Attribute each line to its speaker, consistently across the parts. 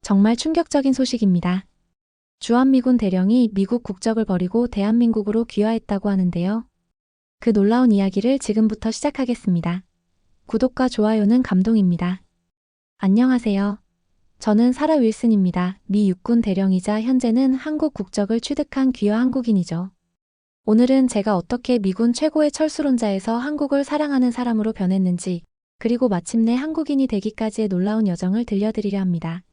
Speaker 1: 정말 충격적인 소식입니다. 주한미군 대령이 미국 국적을 버리고 대한민국으로 귀화했다고 하는데요. 그 놀라운 이야기를 지금부터 시작하겠습니다. 구독과 좋아요는 감동입니다. 안녕하세요. 저는 사라 윌슨입니다. 미 육군 대령이자 현재는 한국 국적을 취득한 귀화 한국인이죠. 오늘은 제가 어떻게 미군 최고의 철수론자에서 한국을 사랑하는 사람으로 변했는지, 그리고 마침내 한국인이 되기까지의 놀라운 여정을 들려드리려 합니다.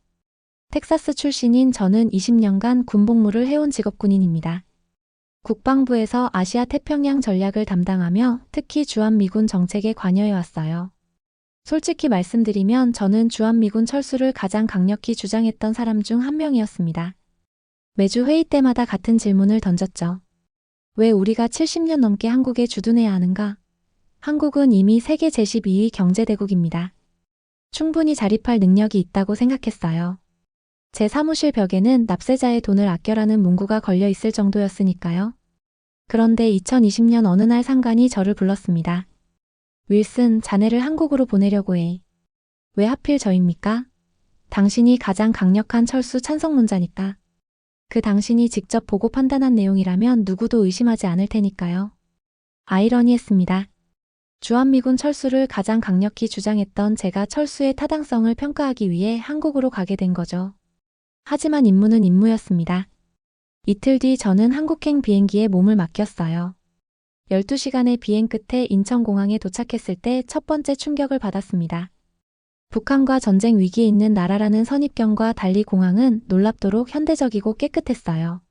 Speaker 1: 텍사스 출신인 저는 20년간 군복무를 해온 직업군인입니다. 국방부에서 아시아 태평양 전략을 담당하며 특히 주한미군 정책에 관여해왔어요. 솔직히 말씀드리면 저는 주한미군 철수를 가장 강력히 주장했던 사람 중 한 명이었습니다. 매주 회의 때마다 같은 질문을 던졌죠. 왜 우리가 70년 넘게 한국에 주둔해야 하는가? 한국은 이미 세계 제12위 경제대국입니다. 충분히 자립할 능력이 있다고 생각했어요. 제 사무실 벽에는 납세자의 돈을 아껴라는 문구가 걸려 있을 정도였으니까요. 그런데 2020년 어느 날 상관이 저를 불렀습니다. 윌슨, 자네를 한국으로 보내려고 해. 왜 하필 저입니까? 당신이 가장 강력한 철수 찬성론자니까. 그 당신이 직접 보고 판단한 내용이라면 누구도 의심하지 않을 테니까요. 아이러니했습니다. 주한미군 철수를 가장 강력히 주장했던 제가 철수의 타당성을 평가하기 위해 한국으로 가게 된 거죠. 하지만 임무는 임무였습니다. 이틀 뒤 저는 한국행 비행기에 몸을 맡겼어요. 12시간의 비행 끝에 인천공항에 도착했을 때 첫 번째 충격을 받았습니다. 북한과 전쟁 위기에 있는 나라라는 선입견과 달리 공항은 놀랍도록 현대적이고 깨끗했어요.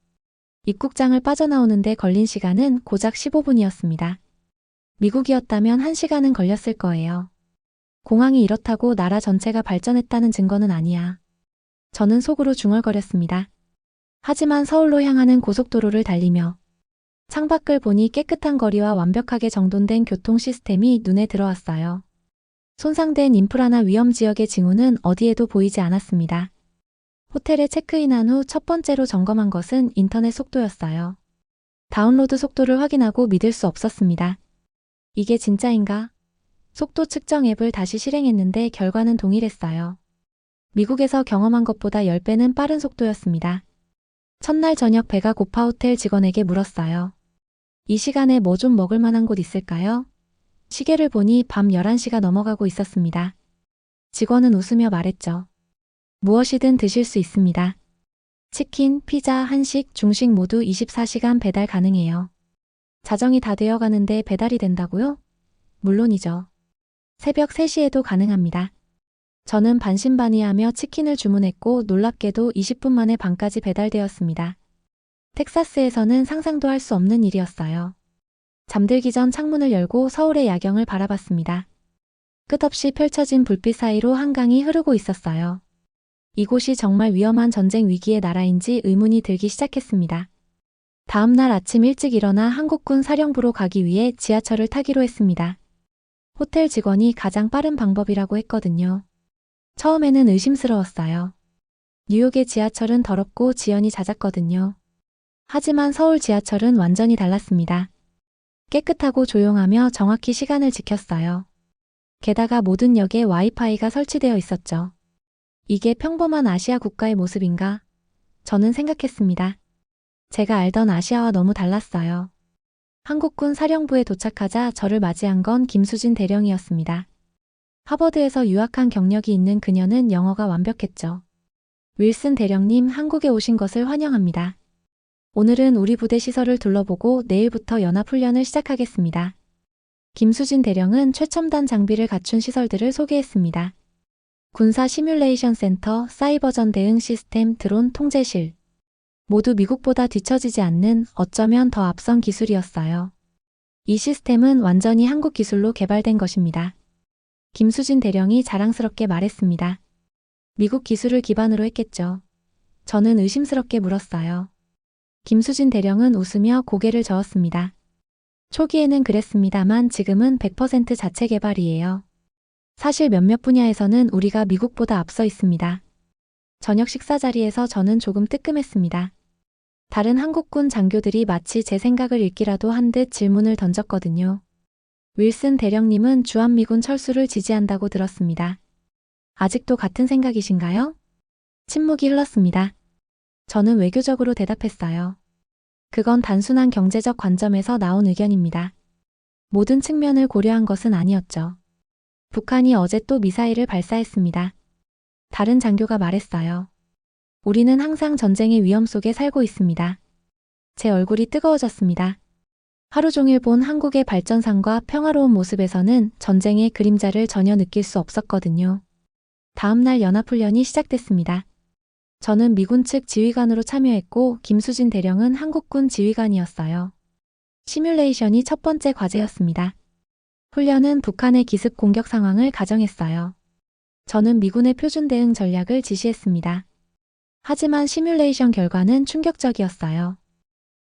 Speaker 1: 입국장을 빠져나오는데 걸린 시간은 고작 15분이었습니다. 미국이었다면 1시간은 걸렸을 거예요. 공항이 이렇다고 나라 전체가 발전했다는 증거는 아니야. 저는 속으로 중얼거렸습니다. 하지만 서울로 향하는 고속도로를 달리며 창밖을 보니 깨끗한 거리와 완벽하게 정돈된 교통 시스템이 눈에 들어왔어요. 손상된 인프라나 위험 지역의 징후는 어디에도 보이지 않았습니다. 호텔에 체크인한 후 첫 번째로 점검한 것은 인터넷 속도였어요. 다운로드 속도를 확인하고 믿을 수 없었습니다. 이게 진짜인가? 속도 측정 앱을 다시 실행했는데 결과는 동일했어요. 미국에서 경험한 것보다 10배는 빠른 속도였습니다. 첫날 저녁 배가 고파 호텔 직원에게 물었어요. 이 시간에 뭐 좀 먹을 만한 곳 있을까요? 시계를 보니 밤 11시가 넘어가고 있었습니다. 직원은 웃으며 말했죠. 무엇이든 드실 수 있습니다. 치킨, 피자, 한식, 중식 모두 24시간 배달 가능해요. 자정이 다 되어 가는데 배달이 된다고요? 물론이죠. 새벽 3시에도 가능합니다. 저는 반신반의하며 치킨을 주문했고 놀랍게도 20분 만에 방까지 배달되었습니다. 텍사스에서는 상상도 할 수 없는 일이었어요. 잠들기 전 창문을 열고 서울의 야경을 바라봤습니다. 끝없이 펼쳐진 불빛 사이로 한강이 흐르고 있었어요. 이곳이 정말 위험한 전쟁 위기의 나라인지 의문이 들기 시작했습니다. 다음 날 아침 일찍 일어나 한국군 사령부로 가기 위해 지하철을 타기로 했습니다. 호텔 직원이 가장 빠른 방법이라고 했거든요. 처음에는 의심스러웠어요. 뉴욕의 지하철은 더럽고 지연이 잦았거든요. 하지만 서울 지하철은 완전히 달랐습니다. 깨끗하고 조용하며 정확히 시간을 지켰어요. 게다가 모든 역에 와이파이가 설치되어 있었죠. 이게 평범한 아시아 국가의 모습인가? 저는 생각했습니다. 제가 알던 아시아와 너무 달랐어요. 한국군 사령부에 도착하자 저를 맞이한 건 김수진 대령이었습니다. 하버드에서 유학한 경력이 있는 그녀는 영어가 완벽했죠. 윌슨 대령님, 한국에 오신 것을 환영합니다. 오늘은 우리 부대 시설을 둘러보고 내일부터 연합훈련을 시작하겠습니다. 김수진 대령은 최첨단 장비를 갖춘 시설들을 소개했습니다. 군사 시뮬레이션 센터, 사이버전 대응 시스템, 드론 통제실. 모두 미국보다 뒤처지지 않는 어쩌면 더 앞선 기술이었어요. 이 시스템은 완전히 한국 기술로 개발된 것입니다. 김수진 대령이 자랑스럽게 말했습니다. 미국 기술을 기반으로 했겠죠. 저는 의심스럽게 물었어요. 김수진 대령은 웃으며 고개를 저었습니다. 초기에는 그랬습니다만 지금은 100% 자체 개발이에요. 사실 몇몇 분야에서는 우리가 미국보다 앞서 있습니다. 저녁 식사 자리에서 저는 조금 뜨끔했습니다. 다른 한국군 장교들이 마치 제 생각을 읽기라도 한 듯 질문을 던졌거든요. 윌슨 대령님은 주한미군 철수를 지지한다고 들었습니다. 아직도 같은 생각이신가요? 침묵이 흘렀습니다. 저는 외교적으로 대답했어요. 그건 단순한 경제적 관점에서 나온 의견입니다. 모든 측면을 고려한 것은 아니었죠. 북한이 어제 또 미사일을 발사했습니다. 다른 장교가 말했어요. 우리는 항상 전쟁의 위험 속에 살고 있습니다. 제 얼굴이 뜨거워졌습니다. 하루 종일 본 한국의 발전상과 평화로운 모습에서는 전쟁의 그림자를 전혀 느낄 수 없었거든요. 다음 날 연합훈련이 시작됐습니다. 저는 미군 측 지휘관으로 참여했고 김수진 대령은 한국군 지휘관이었어요. 시뮬레이션이 첫 번째 과제였습니다. 훈련은 북한의 기습 공격 상황을 가정했어요. 저는 미군의 표준 대응 전략을 지시했습니다. 하지만 시뮬레이션 결과는 충격적이었어요.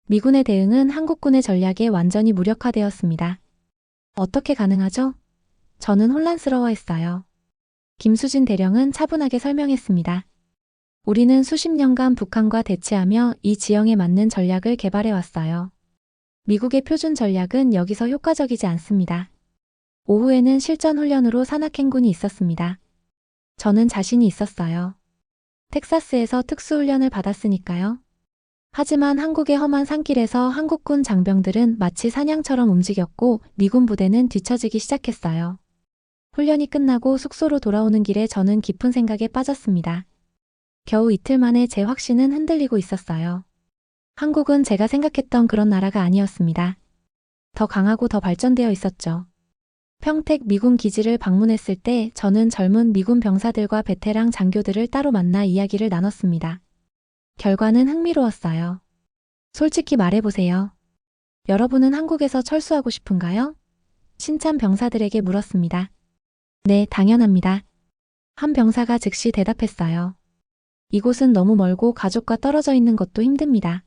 Speaker 1: 미군의 대응은 한국군의 전략에 완전히 무력화되었습니다. 어떻게 가능하죠? 저는 혼란스러워했어요. 김수진 대령은 차분하게 설명했습니다. 우리는 수십 년간 북한과 대치하며 이 지형에 맞는 전략을 개발해왔어요. 미국의 표준 전략은 여기서 효과적이지 않습니다. 오후에는 실전 훈련으로 산악행군이 있었습니다. 저는 자신이 있었어요. 텍사스에서 특수훈련을 받았으니까요. 하지만 한국의 험한 산길에서 한국군 장병들은 마치 사냥처럼 움직였고 미군 부대는 뒤처지기 시작했어요. 훈련이 끝나고 숙소로 돌아오는 길에 저는 깊은 생각에 빠졌습니다. 겨우 이틀 만에 제 확신은 흔들리고 있었어요. 한국은 제가 생각했던 그런 나라가 아니었습니다. 더 강하고 더 발전되어 있었죠. 평택 미군 기지를 방문했을 때 저는 젊은 미군 병사들과 베테랑 장교들을 따로 만나 이야기를 나눴습니다. 결과는 흥미로웠어요. 솔직히 말해보세요. 여러분은 한국에서 철수하고 싶은가요? 신참 병사들에게 물었습니다. 네, 당연합니다. 한 병사가 즉시 대답했어요. 이곳은 너무 멀고 가족과 떨어져 있는 것도 힘듭니다.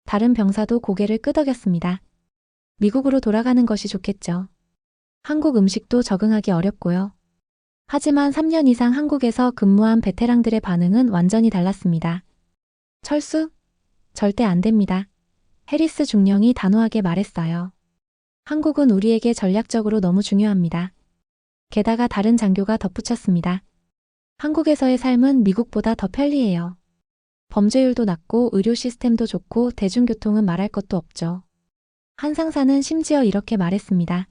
Speaker 1: 다른 병사도 고개를 끄덕였습니다. 미국으로 돌아가는 것이 좋겠죠. 한국 음식도 적응하기 어렵고요. 하지만 3년 이상 한국에서 근무한 베테랑들의 반응은 완전히 달랐습니다. 철수? 절대 안 됩니다. 해리스 중령이 단호하게 말했어요. 한국은 우리에게 전략적으로 너무 중요합니다. 게다가 다른 장교가 덧붙였습니다. 한국에서의 삶은 미국보다 더 편리해요. 범죄율도 낮고 의료 시스템도 좋고 대중교통은 말할 것도 없죠. 한 상사는 심지어 이렇게 말했습니다.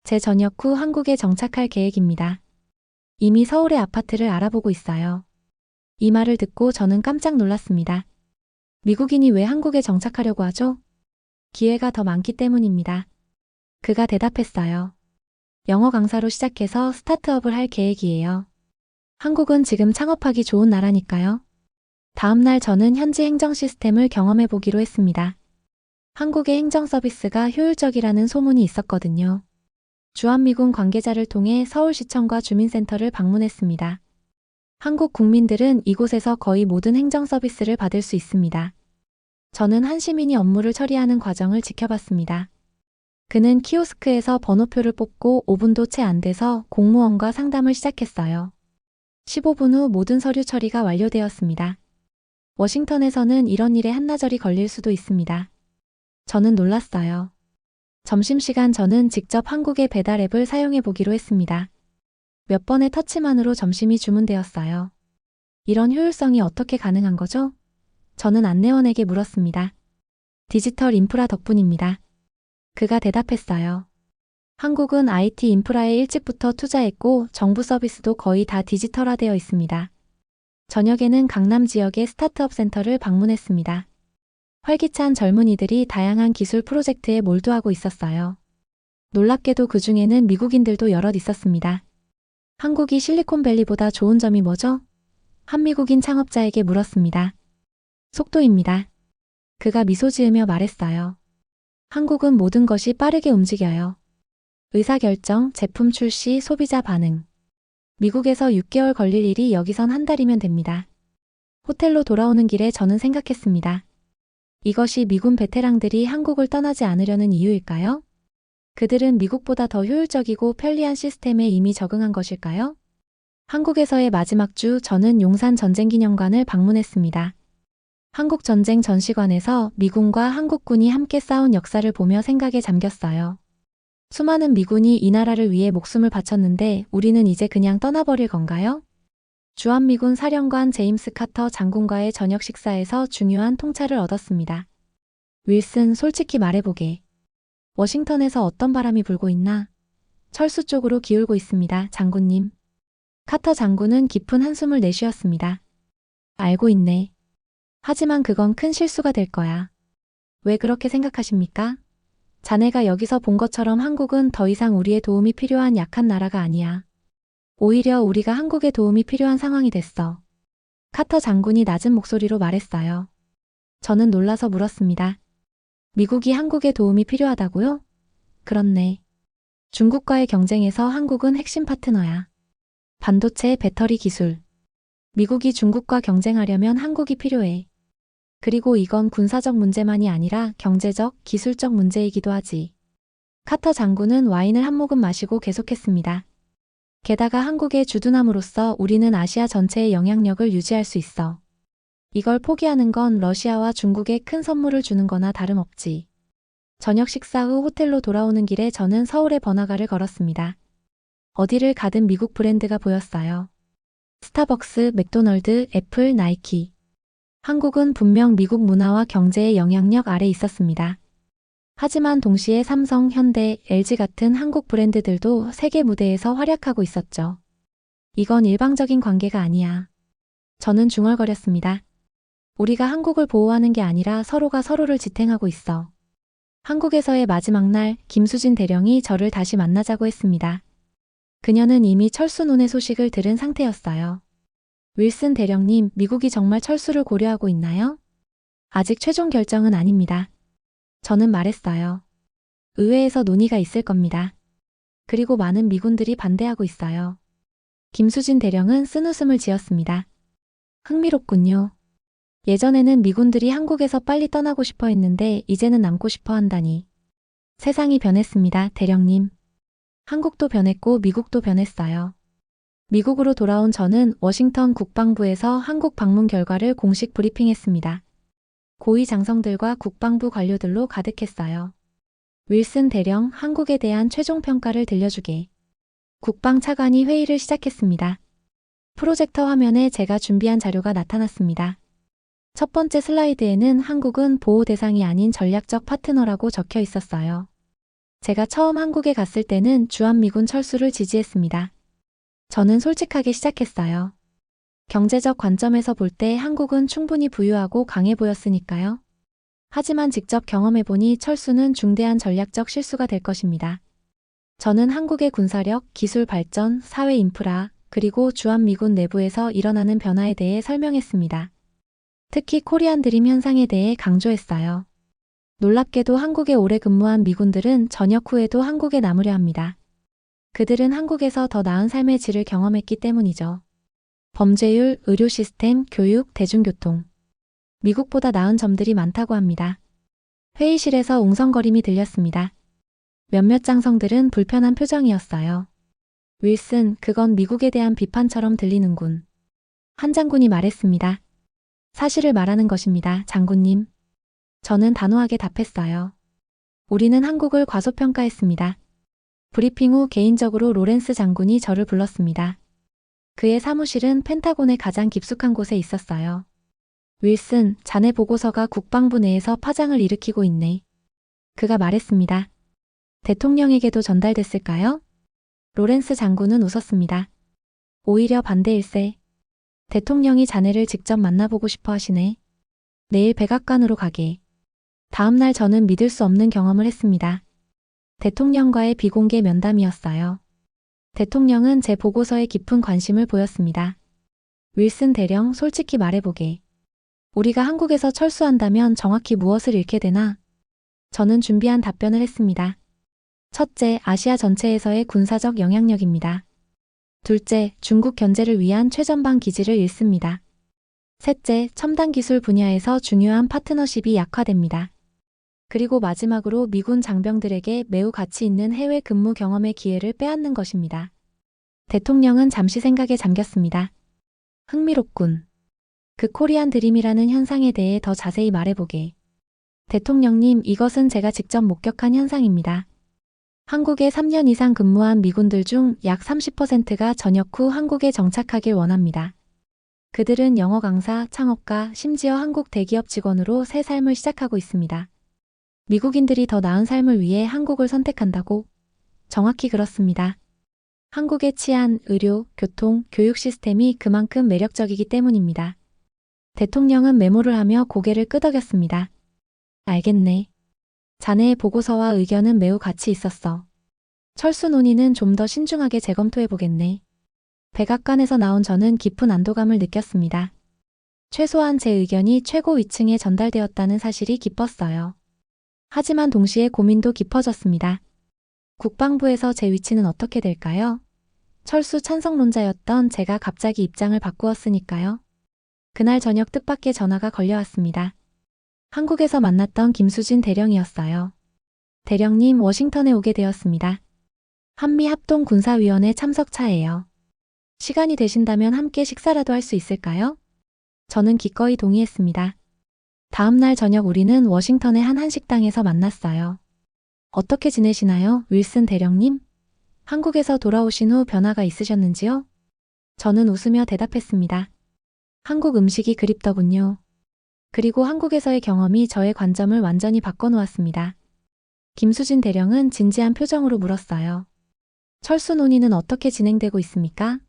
Speaker 1: 제 전역 후 한국에 정착할 계획입니다. 이미 서울의 아파트를 알아보고 있어요. 이 말을 듣고 저는 깜짝 놀랐습니다. 미국인이 왜 한국에 정착하려고 하죠? 기회가 더 많기 때문입니다. 그가 대답했어요. 영어 강사로 시작해서 스타트업을 할 계획이에요. 한국은 지금 창업하기 좋은 나라니까요. 다음 날 저는 현지 행정 시스템을 경험해 보기로 했습니다. 한국의 행정 서비스가 효율적이라는 소문이 있었거든요. 주한미군 관계자를 통해 서울시청과 주민센터를 방문했습니다. 한국 국민들은 이곳에서 거의 모든 행정 서비스를 받을 수 있습니다. 저는 한 시민이 업무를 처리하는 과정을 지켜봤습니다. 그는 키오스크에서 번호표를 뽑고 5분도 채 안 돼서 공무원과 상담을 시작했어요. 15분 후 모든 서류 처리가 완료되었습니다. 워싱턴에서는 이런 일에 한나절이 걸릴 수도 있습니다. 저는 놀랐어요. 점심시간 저는 직접 한국의 배달 앱을 사용해 보기로 했습니다. 몇 번의 터치만으로 점심이 주문되었어요. 이런 효율성이 어떻게 가능한 거죠? 저는 안내원에게 물었습니다. 디지털 인프라 덕분입니다. 그가 대답했어요. 한국은 IT 인프라에 일찍부터 투자했고 정부 서비스도 거의 다 디지털화되어 있습니다. 저녁에는 강남 지역의 스타트업 센터를 방문했습니다. 활기찬 젊은이들이 다양한 기술 프로젝트에 몰두하고 있었어요. 놀랍게도 그 중에는 미국인들도 여럿 있었습니다. 한국이 실리콘밸리보다 좋은 점이 뭐죠? 한 미국인 창업자에게 물었습니다. 속도입니다. 그가 미소 지으며 말했어요. 한국은 모든 것이 빠르게 움직여요. 의사결정, 제품 출시, 소비자 반응. 미국에서 6개월 걸릴 일이 여기선 한 달이면 됩니다. 호텔로 돌아오는 길에 저는 생각했습니다. 이것이 미군 베테랑들이 한국을 떠나지 않으려는 이유일까요? 그들은 미국보다 더 효율적이고 편리한 시스템에 이미 적응한 것일까요? 한국에서의 마지막 주 저는 용산 전쟁기념관을 방문했습니다. 한국전쟁 전시관에서 미군과 한국군이 함께 싸운 역사를 보며 생각에 잠겼어요. 수많은 미군이 이 나라를 위해 목숨을 바쳤는데 우리는 이제 그냥 떠나버릴 건가요? 주한미군 사령관 제임스 카터 장군과의 저녁 식사에서 중요한 통찰을 얻었습니다. 윌슨, 솔직히 말해보게. 워싱턴에서 어떤 바람이 불고 있나? 철수 쪽으로 기울고 있습니다, 장군님. 카터 장군은 깊은 한숨을 내쉬었습니다. 알고 있네. 하지만 그건 큰 실수가 될 거야. 왜 그렇게 생각하십니까? 자네가 여기서 본 것처럼 한국은 더 이상 우리의 도움이 필요한 약한 나라가 아니야. 오히려 우리가 한국의 도움이 필요한 상황이 됐어. 카터 장군이 낮은 목소리로 말했어요. 저는 놀라서 물었습니다. 미국이 한국의 도움이 필요하다고요? 그렇네. 중국과의 경쟁에서 한국은 핵심 파트너야. 반도체, 배터리 기술. 미국이 중국과 경쟁하려면 한국이 필요해. 그리고 이건 군사적 문제만이 아니라 경제적, 기술적 문제이기도 하지. 카터 장군은 와인을 한 모금 마시고 계속했습니다. 게다가 한국의 주둔함으로써 우리는 아시아 전체의 영향력을 유지할 수 있어. 이걸 포기하는 건 러시아와 중국에 큰 선물을 주는 거나 다름없지. 저녁 식사 후 호텔로 돌아오는 길에 저는 서울의 번화가를 걸었습니다. 어디를 가든 미국 브랜드가 보였어요. 스타벅스, 맥도널드, 애플, 나이키. 한국은 분명 미국 문화와 경제의 영향력 아래 있었습니다. 하지만 동시에 삼성, 현대, LG 같은 한국 브랜드들도 세계 무대에서 활약하고 있었죠. 이건 일방적인 관계가 아니야. 저는 중얼거렸습니다. 우리가 한국을 보호하는 게 아니라 서로가 서로를 지탱하고 있어. 한국에서의 마지막 날 김수진 대령이 저를 다시 만나자고 했습니다. 그녀는 이미 철수 논의 소식을 들은 상태였어요. 윌슨 대령님, 미국이 정말 철수를 고려하고 있나요? 아직 최종 결정은 아닙니다. 저는 말했어요. 의회에서 논의가 있을 겁니다. 그리고 많은 미군들이 반대하고 있어요. 김수진 대령은 쓴웃음을 지었습니다. 흥미롭군요. 예전에는 미군들이 한국에서 빨리 떠나고 싶어 했는데 이제는 남고 싶어 한다니. 세상이 변했습니다, 대령님. 한국도 변했고 미국도 변했어요. 미국으로 돌아온 저는 워싱턴 국방부에서 한국 방문 결과를 공식 브리핑했습니다. 고위 장성들과 국방부 관료들로 가득했어요. 윌슨 대령, 한국에 대한 최종 평가를 들려주게. 국방차관이 회의를 시작했습니다. 프로젝터 화면에 제가 준비한 자료가 나타났습니다. 첫 번째 슬라이드에는 한국은 보호 대상이 아닌 전략적 파트너라고 적혀 있었어요. 제가 처음 한국에 갔을 때는 주한미군 철수를 지지했습니다. 저는 솔직하게 시작했어요. 경제적 관점에서 볼 때 한국은 충분히 부유하고 강해 보였으니까요. 하지만 직접 경험해보니 철수는 중대한 전략적 실수가 될 것입니다. 저는 한국의 군사력, 기술 발전, 사회 인프라, 그리고 주한미군 내부에서 일어나는 변화에 대해 설명했습니다. 특히 코리안 드림 현상에 대해 강조했어요. 놀랍게도 한국에 오래 근무한 미군들은 전역 후에도 한국에 남으려 합니다. 그들은 한국에서 더 나은 삶의 질을 경험했기 때문이죠. 범죄율, 의료 시스템, 교육, 대중교통. 미국보다 나은 점들이 많다고 합니다. 회의실에서 웅성거림이 들렸습니다. 몇몇 장성들은 불편한 표정이었어요. 윌슨, 그건 미국에 대한 비판처럼 들리는군. 한 장군이 말했습니다. 사실을 말하는 것입니다, 장군님. 저는 단호하게 답했어요. 우리는 한국을 과소평가했습니다. 브리핑 후 개인적으로 로렌스 장군이 저를 불렀습니다. 그의 사무실은 펜타곤의 가장 깊숙한 곳에 있었어요. 윌슨, 자네 보고서가 국방부 내에서 파장을 일으키고 있네. 그가 말했습니다. 대통령에게도 전달됐을까요? 로렌스 장군은 웃었습니다. 오히려 반대일세. 대통령이 자네를 직접 만나보고 싶어 하시네. 내일 백악관으로 가게. 다음 날 저는 믿을 수 없는 경험을 했습니다. 대통령과의 비공개 면담이었어요. 대통령은 제 보고서에 깊은 관심을 보였습니다. 윌슨 대령, 솔직히 말해보게. 우리가 한국에서 철수한다면 정확히 무엇을 잃게 되나? 저는 준비한 답변을 했습니다. 첫째, 아시아 전체에서의 군사적 영향력입니다. 둘째, 중국 견제를 위한 최전방 기지를 잃습니다. 셋째, 첨단 기술 분야에서 중요한 파트너십이 약화됩니다. 그리고 마지막으로 미군 장병들에게 매우 가치 있는 해외 근무 경험의 기회를 빼앗는 것입니다. 대통령은 잠시 생각에 잠겼습니다. 흥미롭군. 그 코리안 드림이라는 현상에 대해 더 자세히 말해보게. 대통령님, 이것은 제가 직접 목격한 현상입니다. 한국에 3년 이상 근무한 미군들 중 약 30%가 전역 후 한국에 정착하길 원합니다. 그들은 영어 강사, 창업가, 심지어 한국 대기업 직원으로 새 삶을 시작하고 있습니다. 미국인들이 더 나은 삶을 위해 한국을 선택한다고? 정확히 그렇습니다. 한국의 치안, 의료, 교통, 교육 시스템이 그만큼 매력적이기 때문입니다. 대통령은 메모를 하며 고개를 끄덕였습니다. 알겠네. 자네의 보고서와 의견은 매우 가치 있었어. 철수 논의는 좀 더 신중하게 재검토해보겠네. 백악관에서 나온 저는 깊은 안도감을 느꼈습니다. 최소한 제 의견이 최고 위층에 전달되었다는 사실이 기뻤어요. 하지만 동시에 고민도 깊어졌습니다. 국방부에서 제 위치는 어떻게 될까요? 철수 찬성론자였던 제가 갑자기 입장을 바꾸었으니까요. 그날 저녁 뜻밖의 전화가 걸려왔습니다. 한국에서 만났던 김수진 대령이었어요. 대령님, 워싱턴에 오게 되었습니다. 한미합동군사위원회 참석차예요. 시간이 되신다면 함께 식사라도 할 수 있을까요? 저는 기꺼이 동의했습니다. 다음 날 저녁 우리는 워싱턴의 한 한식당에서 만났어요. 어떻게 지내시나요, 윌슨 대령님? 한국에서 돌아오신 후 변화가 있으셨는지요? 저는 웃으며 대답했습니다. 한국 음식이 그립더군요. 그리고 한국에서의 경험이 저의 관점을 완전히 바꿔놓았습니다. 김수진 대령은 진지한 표정으로 물었어요. 철수 논의는 어떻게 진행되고 있습니까?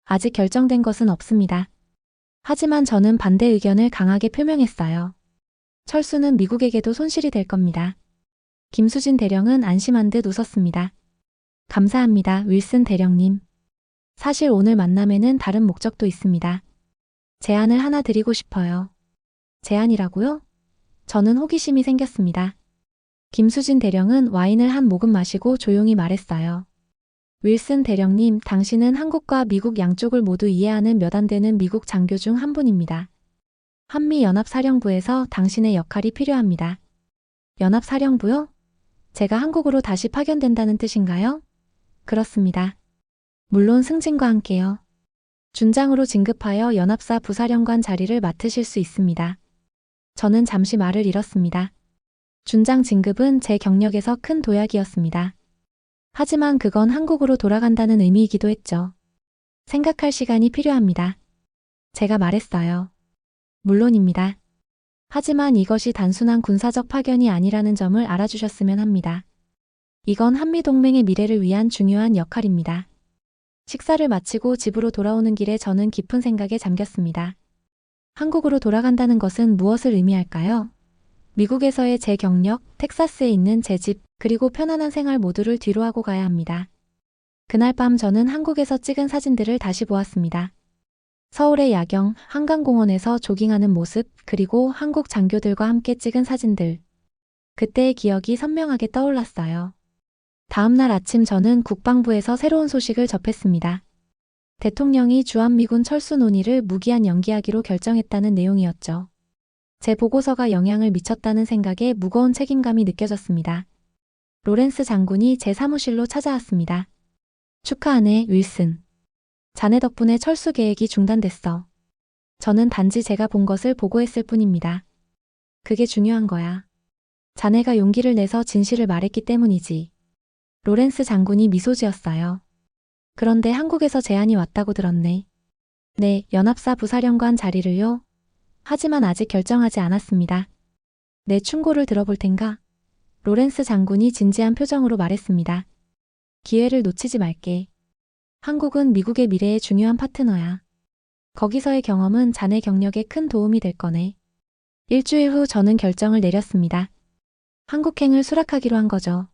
Speaker 1: 아직 결정된 것은 없습니다. 하지만 저는 반대 의견을 강하게 표명했어요. 철수는 미국에게도 손실이 될 겁니다. 김수진 대령은 안심한 듯 웃었습니다. 감사합니다, 윌슨 대령님. 사실 오늘 만남에는 다른 목적도 있습니다. 제안을 하나 드리고 싶어요. 제안이라고요? 저는 호기심이 생겼습니다. 김수진 대령은 와인을 한 모금 마시고 조용히 말했어요. 윌슨 대령님, 당신은 한국과 미국 양쪽을 모두 이해하는 몇 안 되는 미국 장교 중 한 분입니다. 한미연합사령부에서 당신의 역할이 필요합니다. 연합사령부요? 제가 한국으로 다시 파견된다는 뜻인가요? 그렇습니다. 물론 승진과 함께요. 준장으로 진급하여 연합사 부사령관 자리를 맡으실 수 있습니다. 저는 잠시 말을 잃었습니다. 준장 진급은 제 경력에서 큰 도약이었습니다. 하지만 그건 한국으로 돌아간다는 의미이기도 했죠. 생각할 시간이 필요합니다. 제가 말했어요. 물론입니다. 하지만 이것이 단순한 군사적 파견이 아니라는 점을 알아주셨으면 합니다. 이건 한미동맹의 미래를 위한 중요한 역할입니다. 식사를 마치고 집으로 돌아오는 길에 저는 깊은 생각에 잠겼습니다. 한국으로 돌아간다는 것은 무엇을 의미할까요? 미국에서의 제 경력, 텍사스에 있는 제 집, 그리고 편안한 생활 모두를 뒤로하고 가야 합니다. 그날 밤 저는 한국에서 찍은 사진들을 다시 보았습니다. 서울의 야경, 한강공원에서 조깅하는 모습, 그리고 한국 장교들과 함께 찍은 사진들. 그때의 기억이 선명하게 떠올랐어요. 다음 날 아침 저는 국방부에서 새로운 소식을 접했습니다. 대통령이 주한미군 철수 논의를 무기한 연기하기로 결정했다는 내용이었죠. 제 보고서가 영향을 미쳤다는 생각에 무거운 책임감이 느껴졌습니다. 로렌스 장군이 제 사무실로 찾아왔습니다. 축하하네, 윌슨. 자네 덕분에 철수 계획이 중단됐어. 저는 단지 제가 본 것을 보고했을 뿐입니다. 그게 중요한 거야. 자네가 용기를 내서 진실을 말했기 때문이지. 로렌스 장군이 미소 지었어요. 그런데 한국에서 제안이 왔다고 들었네. 네, 연합사 부사령관 자리를요. 하지만 아직 결정하지 않았습니다. 내 충고를 들어볼 텐가? 로렌스 장군이 진지한 표정으로 말했습니다. 기회를 놓치지 말게. 한국은 미국의 미래의 중요한 파트너야. 거기서의 경험은 자네 경력에 큰 도움이 될 거네. 일주일 후 저는 결정을 내렸습니다. 한국행을 수락하기로 한 거죠.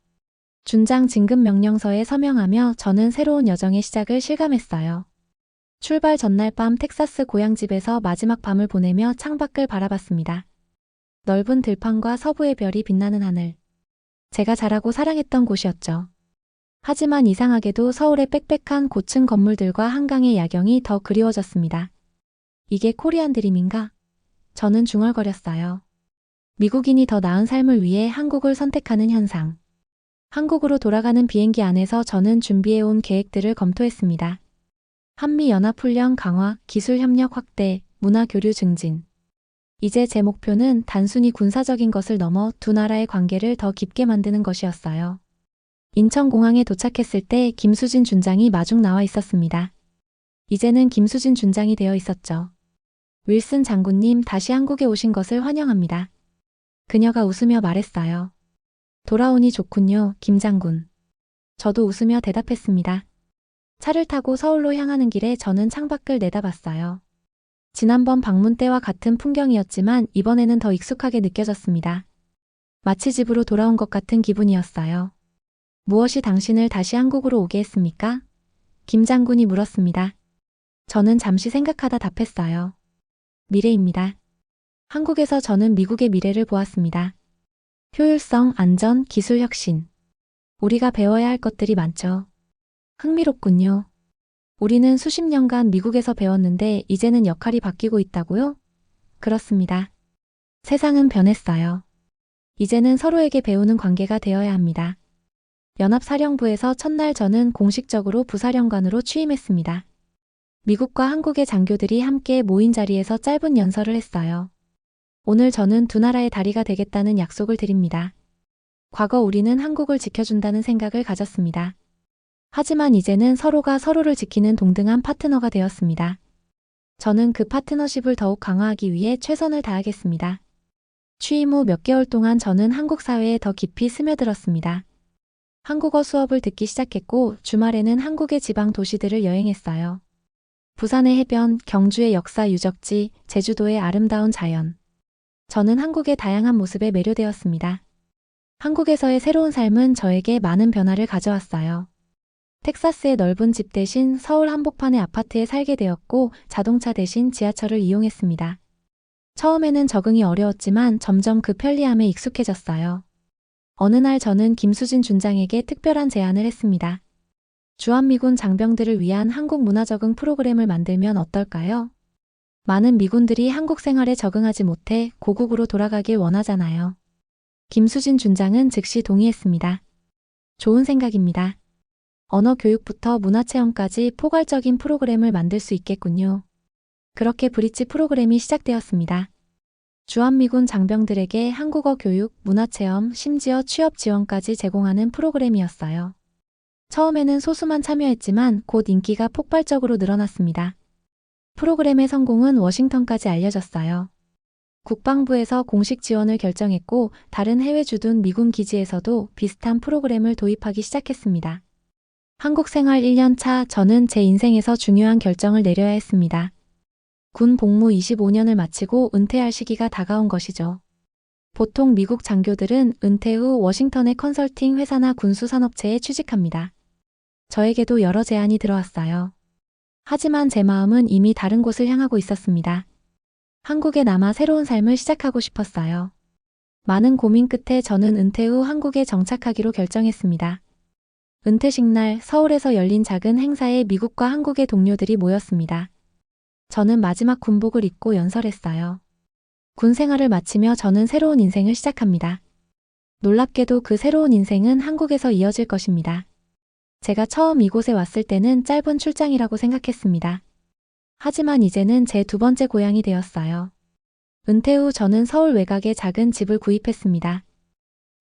Speaker 1: 준장 진급 명령서에 서명하며 저는 새로운 여정의 시작을 실감했어요. 출발 전날 밤 텍사스 고향집에서 마지막 밤을 보내며 창밖을 바라봤습니다. 넓은 들판과 서부의 별이 빛나는 하늘. 제가 자라고 사랑했던 곳이었죠. 하지만 이상하게도 서울의 빽빽한 고층 건물들과 한강의 야경이 더 그리워졌습니다. 이게 코리안 드림인가? 저는 중얼거렸어요. 미국인이 더 나은 삶을 위해 한국을 선택하는 현상. 한국으로 돌아가는 비행기 안에서 저는 준비해온 계획들을 검토했습니다. 한미연합훈련 강화, 기술협력 확대, 문화교류 증진. 이제 제 목표는 단순히 군사적인 것을 넘어 두 나라의 관계를 더 깊게 만드는 것이었어요. 인천공항에 도착했을 때 김수진 준장이 마중 나와 있었습니다. 이제는 김수진 준장이 되어 있었죠. 윌슨 장군님 다시 한국에 오신 것을 환영합니다. 그녀가 웃으며 말했어요. 돌아오니 좋군요, 김 장군. 저도 웃으며 대답했습니다. 차를 타고 서울로 향하는 길에 저는 창밖을 내다봤어요. 지난번 방문 때와 같은 풍경이었지만 이번에는 더 익숙하게 느껴졌습니다. 마치 집으로 돌아온 것 같은 기분이었어요. 무엇이 당신을 다시 한국으로 오게 했습니까? 김 장군이 물었습니다. 저는 잠시 생각하다 답했어요. 미래입니다. 한국에서 저는 미국의 미래를 보았습니다. 효율성, 안전, 기술 혁신. 우리가 배워야 할 것들이 많죠. 흥미롭군요. 우리는 수십 년간 미국에서 배웠는데 이제는 역할이 바뀌고 있다고요? 그렇습니다. 세상은 변했어요. 이제는 서로에게 배우는 관계가 되어야 합니다. 연합사령부에서 첫날 저는 공식적으로 부사령관으로 취임했습니다. 미국과 한국의 장교들이 함께 모인 자리에서 짧은 연설을 했어요. 오늘 저는 두 나라의 다리가 되겠다는 약속을 드립니다. 과거 우리는 한국을 지켜준다는 생각을 가졌습니다. 하지만 이제는 서로가 서로를 지키는 동등한 파트너가 되었습니다. 저는 그 파트너십을 더욱 강화하기 위해 최선을 다하겠습니다. 취임 후 몇 개월 동안 저는 한국 사회에 더 깊이 스며들었습니다. 한국어 수업을 듣기 시작했고 주말에는 한국의 지방 도시들을 여행했어요. 부산의 해변, 경주의 역사 유적지, 제주도의 아름다운 자연. 저는 한국의 다양한 모습에 매료되었습니다. 한국에서의 새로운 삶은 저에게 많은 변화를 가져왔어요. 텍사스의 넓은 집 대신 서울 한복판의 아파트에 살게 되었고 자동차 대신 지하철을 이용했습니다. 처음에는 적응이 어려웠지만 점점 그 편리함에 익숙해졌어요. 어느 날 저는 김수진 준장에게 특별한 제안을 했습니다. 주한미군 장병들을 위한 한국 문화 적응 프로그램을 만들면 어떨까요? 많은 미군들이 한국 생활에 적응하지 못해 고국으로 돌아가길 원하잖아요. 김수진 준장은 즉시 동의했습니다. 좋은 생각입니다. 언어 교육부터 문화체험까지 포괄적인 프로그램을 만들 수 있겠군요. 그렇게 브릿지 프로그램이 시작되었습니다. 주한미군 장병들에게 한국어 교육, 문화체험, 심지어 취업 지원까지 제공하는 프로그램이었어요. 처음에는 소수만 참여했지만 곧 인기가 폭발적으로 늘어났습니다. 프로그램의 성공은 워싱턴까지 알려졌어요. 국방부에서 공식 지원을 결정했고 다른 해외 주둔 미군 기지에서도 비슷한 프로그램을 도입하기 시작했습니다. 한국 생활 1년 차 저는 제 인생에서 중요한 결정을 내려야 했습니다. 군 복무 25년을 마치고 은퇴할 시기가 다가온 것이죠. 보통 미국 장교들은 은퇴 후 워싱턴의 컨설팅 회사나 군수산업체에 취직합니다. 저에게도 여러 제안이 들어왔어요. 하지만 제 마음은 이미 다른 곳을 향하고 있었습니다. 한국에 남아 새로운 삶을 시작하고 싶었어요. 많은 고민 끝에 저는 은퇴 후 한국에 정착하기로 결정했습니다. 은퇴식 날 서울에서 열린 작은 행사에 미국과 한국의 동료들이 모였습니다. 저는 마지막 군복을 입고 연설했어요. 군 생활을 마치며 저는 새로운 인생을 시작합니다. 놀랍게도 그 새로운 인생은 한국에서 이어질 것입니다. 제가 처음 이곳에 왔을 때는 짧은 출장이라고 생각했습니다. 하지만 이제는 제 두 번째 고향이 되었어요. 은퇴 후 저는 서울 외곽에 작은 집을 구입했습니다.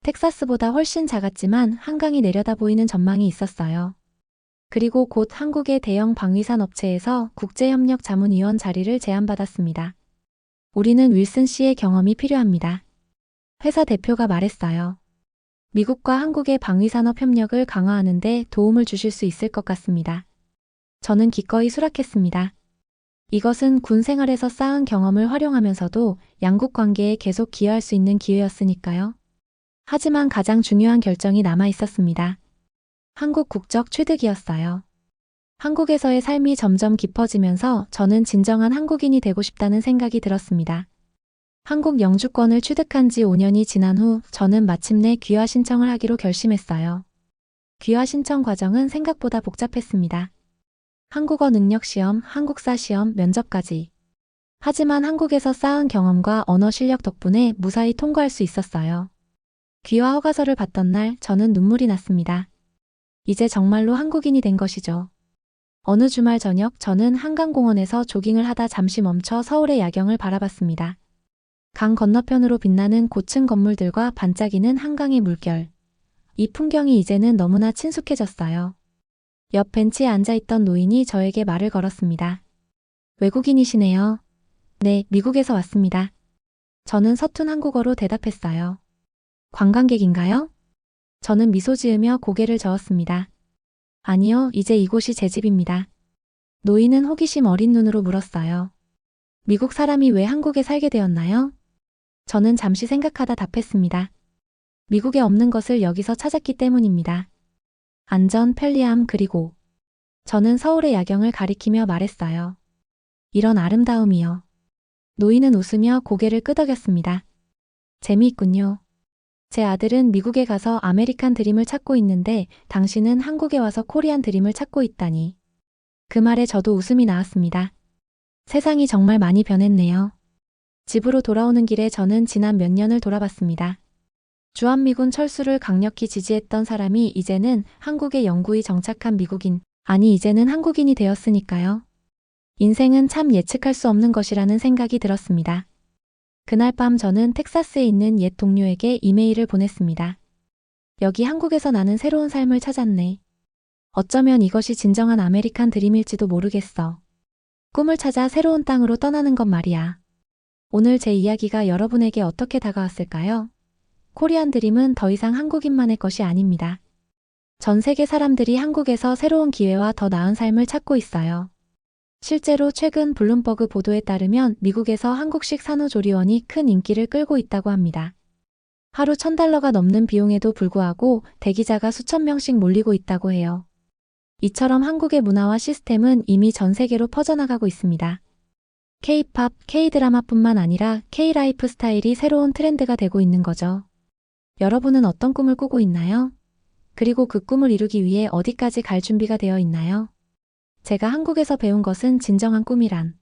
Speaker 1: 텍사스보다 훨씬 작았지만 한강이 내려다 보이는 전망이 있었어요. 그리고 곧 한국의 대형 방위산 업체에서 국제협력자문위원 자리를 제안받았습니다. 우리는 윌슨 씨의 경험이 필요합니다. 회사 대표가 말했어요. 미국과 한국의 방위산업 협력을 강화하는 데 도움을 주실 수 있을 것 같습니다. 저는 기꺼이 수락했습니다. 이것은 군 생활에서 쌓은 경험을 활용하면서도 양국 관계에 계속 기여할 수 있는 기회였으니까요. 하지만 가장 중요한 결정이 남아 있었습니다. 한국 국적 취득이었어요. 한국에서의 삶이 점점 깊어지면서 저는 진정한 한국인이 되고 싶다는 생각이 들었습니다. 한국 영주권을 취득한 지 5년이 지난 후 저는 마침내 귀화 신청을 하기로 결심했어요. 귀화 신청 과정은 생각보다 복잡했습니다. 한국어 능력 시험, 한국사 시험, 면접까지. 하지만 한국에서 쌓은 경험과 언어 실력 덕분에 무사히 통과할 수 있었어요. 귀화 허가서를 받던 날 저는 눈물이 났습니다. 이제 정말로 한국인이 된 것이죠. 어느 주말 저녁 저는 한강공원에서 조깅을 하다 잠시 멈춰 서울의 야경을 바라봤습니다. 강 건너편으로 빛나는 고층 건물들과 반짝이는 한강의 물결. 이 풍경이 이제는 너무나 친숙해졌어요. 옆 벤치에 앉아있던 노인이 저에게 말을 걸었습니다. 외국인이시네요. 네, 미국에서 왔습니다. 저는 서툰 한국어로 대답했어요. 관광객인가요? 저는 미소 지으며 고개를 저었습니다. 아니요, 이제 이곳이 제 집입니다. 노인은 호기심 어린 눈으로 물었어요. 미국 사람이 왜 한국에 살게 되었나요? 저는 잠시 생각하다 답했습니다. 미국에 없는 것을 여기서 찾았기 때문입니다. 안전, 편리함, 그리고 저는 서울의 야경을 가리키며 말했어요. 이런 아름다움이요. 노인은 웃으며 고개를 끄덕였습니다. 재미있군요. 제 아들은 미국에 가서 아메리칸 드림을 찾고 있는데 당신은 한국에 와서 코리안 드림을 찾고 있다니. 그 말에 저도 웃음이 나왔습니다. 세상이 정말 많이 변했네요. 집으로 돌아오는 길에 저는 지난 몇 년을 돌아봤습니다. 주한미군 철수를 강력히 지지했던 사람이 이제는 한국에 영구히 정착한 미국인, 아니 이제는 한국인이 되었으니까요. 인생은 참 예측할 수 없는 것이라는 생각이 들었습니다. 그날 밤 저는 텍사스에 있는 옛 동료에게 이메일을 보냈습니다. 여기 한국에서 나는 새로운 삶을 찾았네. 어쩌면 이것이 진정한 아메리칸 드림일지도 모르겠어. 꿈을 찾아 새로운 땅으로 떠나는 것 말이야. 오늘 제 이야기가 여러분에게 어떻게 다가왔을까요? 코리안 드림은 더 이상 한국인만의 것이 아닙니다. 전 세계 사람들이 한국에서 새로운 기회와 더 나은 삶을 찾고 있어요. 실제로 최근 블룸버그 보도에 따르면 미국에서 한국식 산후조리원이 큰 인기를 끌고 있다고 합니다. 하루 $1,000가 넘는 비용에도 불구하고 대기자가 수천 명씩 몰리고 있다고 해요. 이처럼 한국의 문화와 시스템은 이미 전 세계로 퍼져나가고 있습니다. K-팝, K-드라마뿐만 아니라 K-라이프 스타일이 새로운 트렌드가 되고 있는 거죠. 여러분은 어떤 꿈을 꾸고 있나요? 그리고 그 꿈을 이루기 위해 어디까지 갈 준비가 되어 있나요? 제가 한국에서 배운 것은 진정한 꿈이란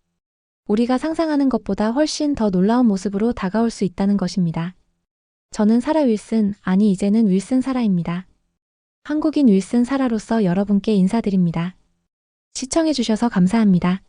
Speaker 1: 우리가 상상하는 것보다 훨씬 더 놀라운 모습으로 다가올 수 있다는 것입니다. 저는 사라 윌슨, 아니 이제는 윌슨 사라입니다. 한국인 윌슨 사라로서 여러분께 인사드립니다. 시청해주셔서 감사합니다.